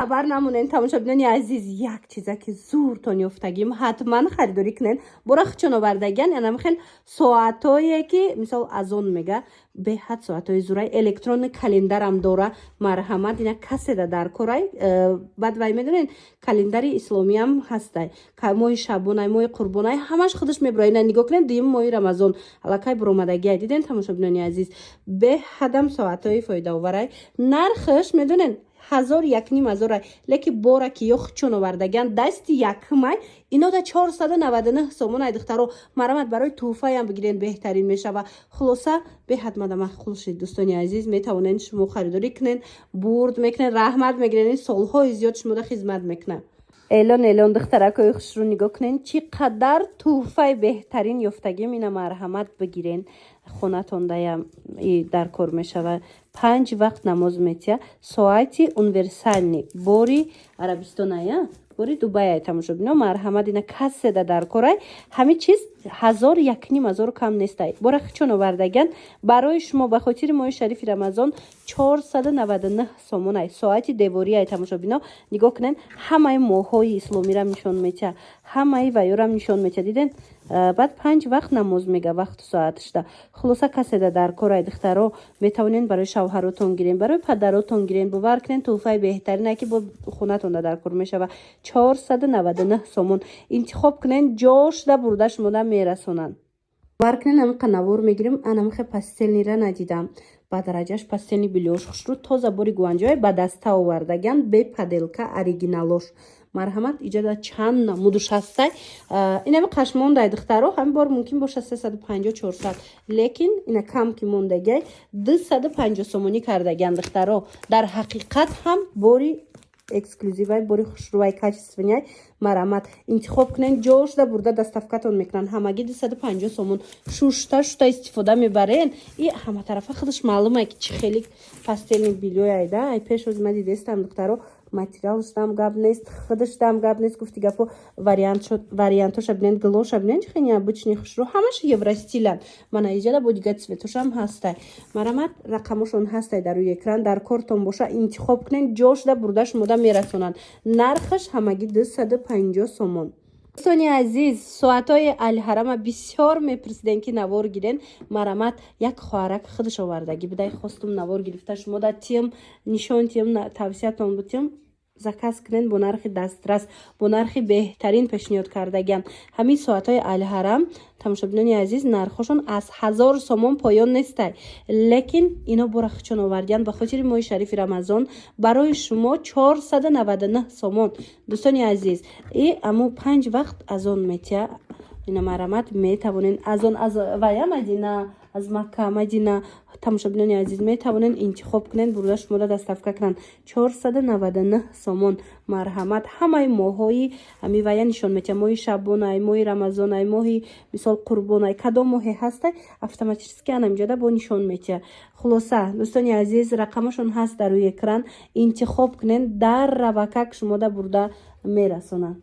خبر نمونین تماشابینان عزیز یک چیزی که زورتون یافتگیم حتما خریداری کنین. برخ چون آوردگین یعنی خیلی ساعتایی که مثال از اون میگه به حد ساعتای زورای الکترون کلندر هم داره مرحمت اینا کسی در کارای بعد وای میدونین کلندر اسلامی هم هسته که ماه شبانه ماه قربانه همش خودش میبره نگاه کنین دیم ماه رمضان الکی برآمدگی دیدین تماشابینان عزیز به حدم ساعتای فایده آوره نرخش میدونین 1001 لیکن باره که یخ چون آوردگن دست یکمای اینا دا 499 سومون ای دخترو مرامت برای توفه هم بگیرین بهترین میشه و خلاصه به حد مدام خلوشید دوستانی عزیز میتوانین شما خریداری کنین برد میکنین رحمت میگیرین سالهای زیاد شما دا خدمت میکنن. اعلان دخترکای خوش رو نگاه کنین چقدر توفه بهترین یافتگی اینا مرحمت بگیرین خونتون دایم در کار میشه و 5 وقت نماز میتیا ساعتی اونورسالنی بوری عربستان ایا بوری دبی تماشابینا مرحمت اینا کسی در کارای همه چیز 1001 کم نیسته برخ چون آوردگن برای شما به خاطر ماه شریف رمضان 499 سومون ساعتی دیواری ای تماشابینا نگاه کنین همه ماهای اسلامی را نشون میده همه ویور هم نشون میده دیدین بعد 5 وقت نماز میگه وقت ساعتش ده خلاصه کسی در کارای دخترو میتونین برای شوهراتون گیرین برای پدراتون گیرین باور کنین توفای بهترینه که با خونتون در کار میشه و 499 سومون انتخاب کنین جاش ده بردش مودم میرسونن باور کنین هم قنوار میگیریم انا مخه پستل نیره ندیدم با درجهش پستنی بلیوش خوش رو تازه باری گوانجای با دسته آوردگن به پدلکه اریگینالوش مرحمت ایجاد چند نمودش هسته اینا به قش مونده دخترو همین بار ممکن باشه 350 400 لیکن اینا کم که موندگی 250 سومونی کردگن دخترو در حقیقت هم باری اکسکلوزیوی باری خوشروی کچسفنیای مرحمت انتخاب کنین جوش ده برده دستفکتون میکنن همگی 250 سومون شوشتا استفاده میبرین این همه طرفه خودش معلومه که چه خیلی پستل بیلیوی ایده ای پیش از من دیدستم دخترو ماتریالش دام گاب نیست خودش دام گاب نیست گفتی گپو وریانتوش ببینید گلوش ببینید خیلی обычный خوشرو همش یوراستیلن من ایجاد بودیگه цветوش هم هسته مرامت رقمشون هسته در روی اکران در کارتون باشه انتخاب کنین جوش ده بردش مودا میرسونن نرخش همگی 250 سومون. دوستانی عزیز ساعتای الحرم بسیار میپرسیدن که نوار گیرین مرامت یک خواهرک خودش آوردگی بدای خواستم نوار گرفته شما دا تیم نشان تیم توصیه‌تون بودیم زکاس کنین با نرخ دسترس با نرخ بهترین پیشنهاد کردگن همین ساعتای الحرم تماشابینان عزیز نرخشون از 1000 سومون پایان نیسته لیکن اینا برخ چون آوردن به خاطر ماه شریف رمضان برای شما 499 سومون. دوستانی عزیز ای امو 5 وقت از اون میتیا اینا مرامت میتوانین از اون از ویا مدینه از مکه مدینه تماشابینان عزیز میتوانین انتخاب کنین برداشت مولا دستفکه کنن 499 سومون مرحمت همه ماهایی همی ویا نشون میتیم ماه شبانه ماه رمضان ماه مثال قربانه کدام ماهی هسته اتوماتیکی انجام با نشون میتیم. خلاصه دوستانی عزیز رقمشون هست در روی اکران انتخاب کنین در روکک شما دا برده میرسونن.